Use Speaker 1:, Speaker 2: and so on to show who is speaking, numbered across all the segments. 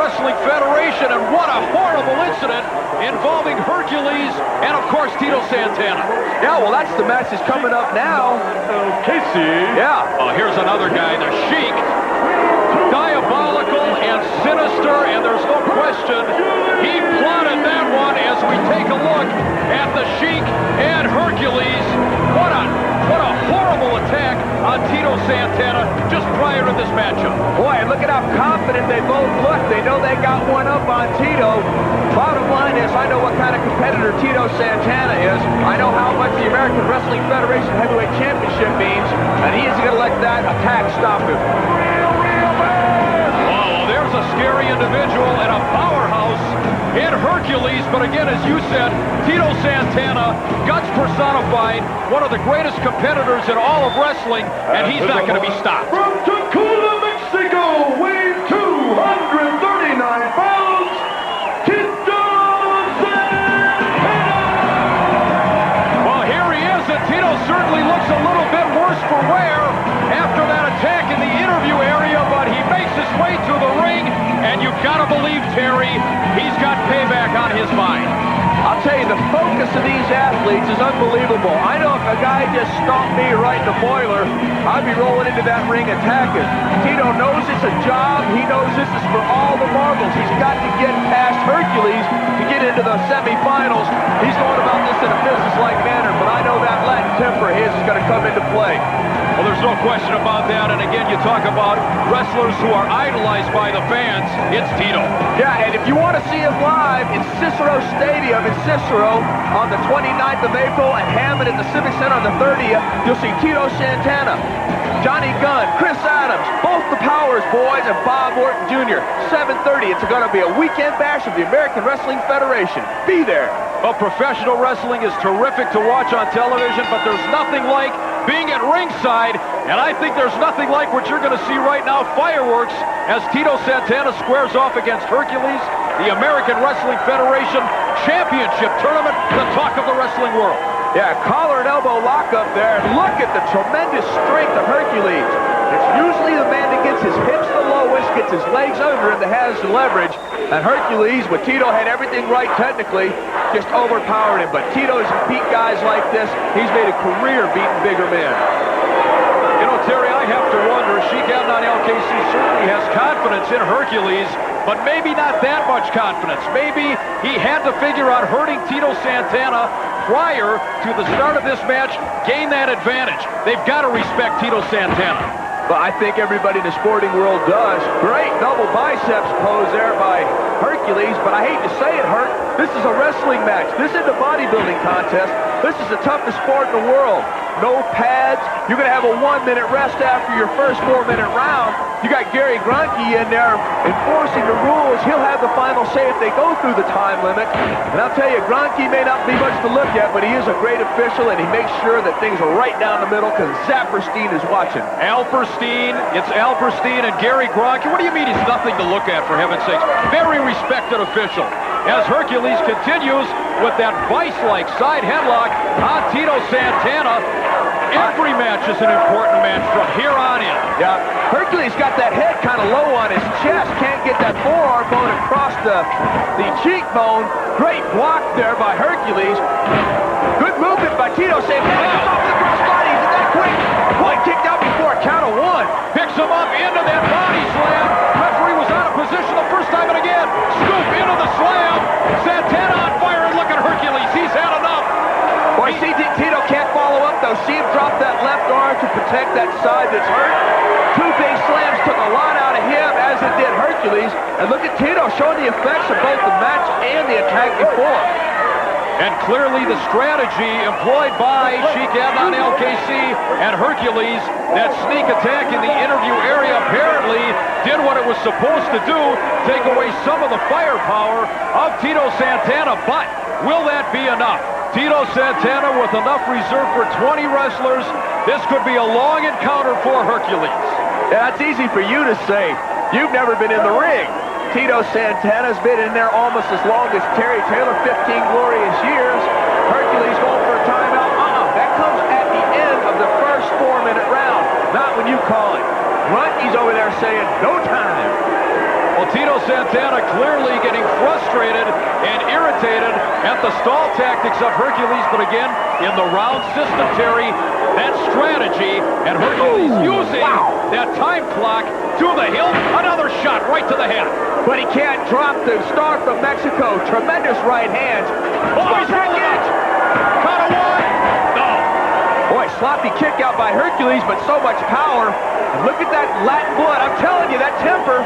Speaker 1: Wrestling Federation, and what a horrible incident involving Hercules and, of course, Tito Santana.
Speaker 2: Yeah, well, that's the match that's coming up now.
Speaker 3: Casey.
Speaker 2: Yeah.
Speaker 1: Oh, here's another guy, the Sheik. Diabolical and sinister, and there's no question he plotted that one as we take a look at the Sheik and Hercules. What a horrible attack on Tito Santana just prior to this matchup.
Speaker 2: Boy, and look at how confident they both look. They know they got one up on Tito. Bottom line is, I know what kind of competitor Tito Santana is. I know how much the American Wrestling Federation Heavyweight Championship means, and he isn't going to let that attack stop him.
Speaker 1: There's a scary individual and a powerhouse in Hercules, but again, as you said, Tito Santana, guts personified, one of the greatest competitors in all of wrestling, and he's not going to be stopped.
Speaker 3: From Tacoma, Mexico, weighing 239 pounds, Tito Santana!
Speaker 1: Well, here he is, and Tito certainly looks a little bit worse for wear after that attack in the interview area, but he makes his way to the ring, and you've got to believe, Terry, he's got payback on his mind.
Speaker 2: I'll tell you, the focus of these athletes is unbelievable. I know if a guy just stomped me right in the boiler, I'd be rolling into that ring attacking. Tito knows it's a job. He knows this is for all the marbles. He's got to get past Hercules to get into the semifinals. He's going about this in a business-like manner, but I know that Latin temper of his is going to come into play.
Speaker 1: Well, there's no question about that, and again, you talk about wrestlers who are idolized by the fans, it's Tito.
Speaker 2: Yeah, and if you want to see him live in Cicero Stadium in Cicero on the 29th of April and Hammond at the Civic Center on the 30th, you'll see Tito Santana, Johnny Gunn, Chris Adams, both the Powers boys, and Bob Orton Jr. 7:30. It's going to be a weekend bash of the American Wrestling Federation. Be there.
Speaker 1: Well, professional wrestling is terrific to watch on television, but there's nothing like being at ringside, and I think there's nothing like what you're going to see right now, fireworks, as Tito Santana squares off against Hercules, the American Wrestling Federation Championship Tournament, the talk of the wrestling world.
Speaker 2: Yeah, collar and elbow lock up there, and look at the tremendous strength of Hercules. It's usually the man that gets his hips the lowest, gets his legs under him, that has the leverage. And Hercules, with Tito had everything right technically, just overpowered him. But Tito's beat guys like this. He's made a career beating bigger men.
Speaker 1: You know, Terry, I have to wonder, Sheik Adnan LKC certainly has confidence in Hercules, but maybe not that much confidence. Maybe he had to figure out hurting Tito Santana prior to the start of this match, gain that advantage. They've got to respect Tito Santana.
Speaker 2: But I think everybody in the sporting world does. Great double biceps pose there by Hercules, but I hate to say it, Herc, this is a wrestling match. This isn't a bodybuilding contest. This is the toughest sport in the world. No pads. You're going to have a 1-minute rest after your first 4-minute round. You got Gary Gronke in there enforcing the rules. He'll have the final say if they go through the time limit. And I'll tell you, Gronke may not be much to look at, but he is a great official, and he makes sure that things are right down the middle because Zapperstein is watching.
Speaker 1: It's Alperstein and Gary Gronke. What do you mean he's nothing to look at, for heaven's sakes? Very respected official. As Hercules continues with that vice-like side headlock on Tito Santana. Every match is an important match from here on in.
Speaker 2: Yeah, Hercules got that head kind of low on his chest. Can't get that forearm bone across the cheekbone. Great block there by Hercules. Good movement by Tito Santana. Comes off the crossbody. Is it that quick? Boy, kicked out before a count of one.
Speaker 1: Picks him up into that body slam. Referee was out of position the first time, and again, scoop into the slam. Santana on fire, and look at Hercules. He's had enough.
Speaker 2: Boy, see, Tito can't follow up, though. See him drop that left arm to protect that side that's hurt. Two big slams took a lot out of him, as it did Hercules. And look at Tito showing the effects of both the match and the attack before.
Speaker 1: And clearly the strategy employed by Sheik Adnan LKC and Hercules, that sneak attack in the interview area, apparently did what it was supposed to do, take away some of the firepower of Tito Santana. But will that be enough? Tito Santana with enough reserve for 20 wrestlers. This could be a long encounter for Hercules.
Speaker 2: Yeah, that's easy for you to say. You've never been in the ring. Tito Santana's been in there almost as long as Terry Taylor, 15 glorious years. Hercules going for a timeout. That comes at the end of the first 4-minute round, not when you call it. Gronke's over there saying, no time.
Speaker 1: Well, Tito Santana clearly getting frustrated and irritated at the stall tactics of Hercules, but again, in the round system, Terry, that strategy, and Hercules using that time clock to the hilt, another shot right to the head.
Speaker 2: But he can't drop the star from Mexico. Tremendous right hands.
Speaker 1: Oh, he's rolling it! Count of one! No!
Speaker 2: Boy, sloppy kick out by Hercules, but so much power. And look at that Latin blood. I'm telling you, that temper.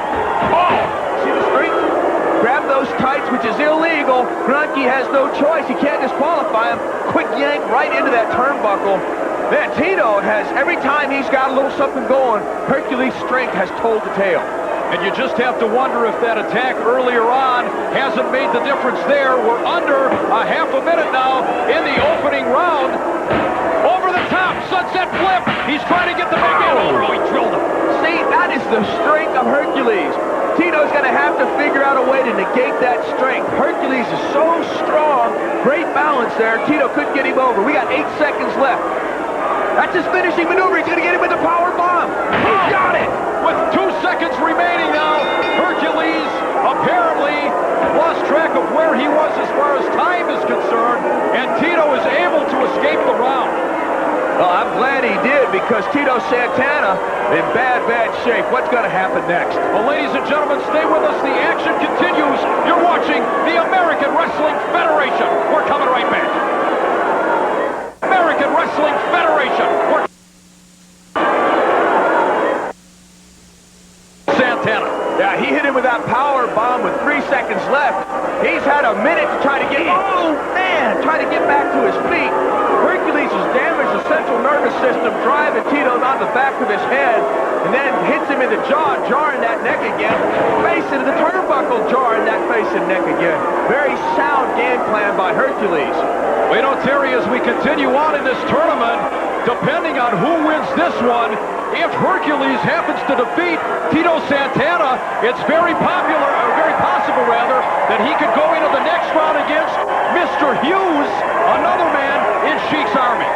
Speaker 2: Oh! See the strength? Grab those tights, which is illegal. Grunke has no choice. You can't disqualify him. Quick yank right into that turnbuckle. Man, Tito has, every time he's got a little something going, Hercules' strength has told the tale.
Speaker 1: And you just have to wonder if that attack earlier on hasn't made the difference there. We're under a half a minute now in the opening round. Over the top, sunset flip. He's trying to get the big man over. Oh, he drilled him.
Speaker 2: See, that is the strength of Hercules. Tito's going to have to figure out a way to negate that strength. Hercules is so strong. Great balance there. Tito couldn't get him over. We got 8 seconds left. That's his finishing maneuver. He's going to get him with the power bomb. He's got it.
Speaker 1: With 2 seconds remaining now, Hercules apparently lost track of where he was as far as time is concerned, and Tito is able to escape the round.
Speaker 2: Well, I'm glad he did, because Tito Santana in bad shape. What's going to happen next?
Speaker 1: Well, ladies and gentlemen, stay with us. The action continues. You're watching the American Wrestling Federation. We're coming right back. American Wrestling Federation. Santana.
Speaker 2: Yeah, he hit him with that power bomb with 3 seconds left. He's had a minute to try to get, try to get back to his feet. Hercules has damaged the central nervous system, driving Tito on the back of his head, and then hits him in the jaw, jarring that neck again. Face into the turnbuckle, jarring that face and neck again. Very sound game plan by Hercules.
Speaker 1: We know, Terry, as we continue on in this tournament, depending on who wins this one, if Hercules happens to defeat Tito Santana, it's very possible that he could go into the next round against Mr. Hughes, another man in Sheik's army.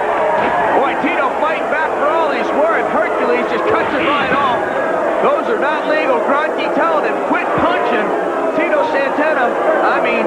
Speaker 2: Boy, Tito fighting back for all he's worth. Hercules just cuts it right off. Those are not legal. Grunke telling him, quit punching. Tito Santana, I mean,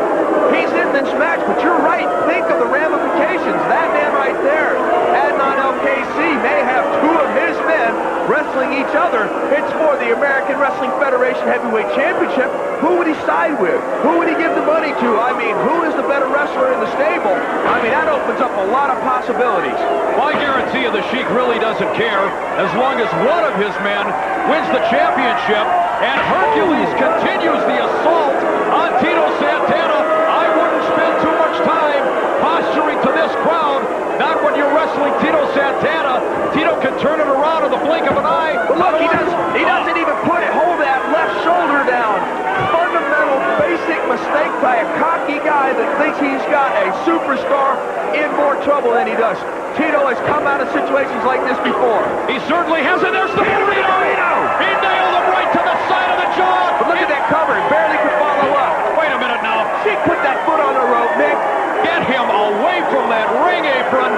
Speaker 2: he's in this match, but you're right. Think of the ramifications. That man right there, Adnan LKC, may have 2 of his men wrestling each other. It's for the American Wrestling Federation Heavyweight Championship. Who would he side with? Who would he give the money to? I mean, who is the better wrestler in the stable? I mean, that opens up a lot of possibilities.
Speaker 1: Well, I guarantee you the Sheik really doesn't care as long as one of his men wins the championship, and Hercules continues the assault on Tito Santana. I wouldn't spend too much time posturing to this crowd. Not when you're wrestling Tito Santana. Tito can turn it around in the blink of an eye.
Speaker 2: But look, he doesn't even hold that left shoulder down. Fundamental, basic mistake by a cocky guy that thinks he's got a superstar in more trouble than he does. Tito has come out of situations like this before.
Speaker 1: He certainly has, and there's the burrito! He nailed him right to the side of the jaw!
Speaker 2: But look at that cover, he barely could follow up.
Speaker 1: Wait a minute now.
Speaker 2: She put that foot on the rope, Nick.
Speaker 1: Get him away from that ring apron.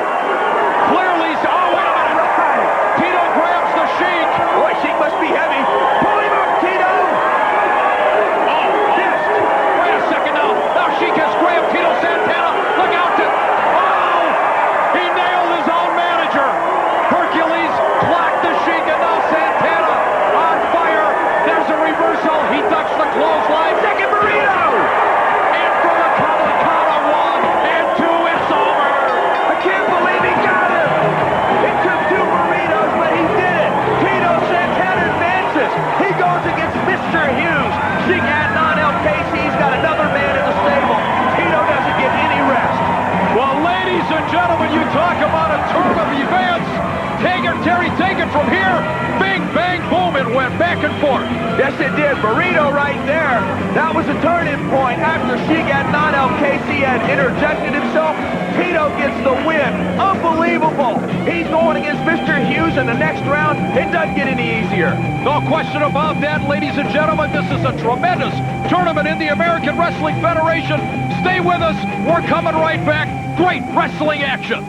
Speaker 1: Clearly, oh, wait a minute. Tito grabs the Sheik.
Speaker 2: Boy, Sheik must be heavy. Pull him up, Tito!
Speaker 1: Oh, missed. Wait a second now. Now Sheik has grabbed Tito Santana. Look out. Oh! He nailed his own manager. Hercules clocked the Sheik, and now Santana on fire. There's a reversal. He ducks the clothesline. Second burrito! And for the count of 1 and 2, it's over.
Speaker 2: I can't believe he got him. It took 2 burritos, but he did it. Tito Santana advances. He goes against Mr. Hughes. Sheik Adnan LKC's got another man in the stable. Tito doesn't get any rest.
Speaker 1: Well, ladies and gentlemen, you talk about a turn of events. Terry, take it from here. Bing, bang, boom, it went back and forth.
Speaker 2: Yes, it did. Burrito right there. That was a turning point after Sheik Adnan LKC had interjected himself. Tito gets the win. Unbelievable. He's going against Mr. Hughes in the next round. It doesn't get any easier.
Speaker 1: No question about that, ladies and gentlemen. This is a tremendous tournament in the American Wrestling Federation. Stay with us. We're coming right back. Great wrestling action.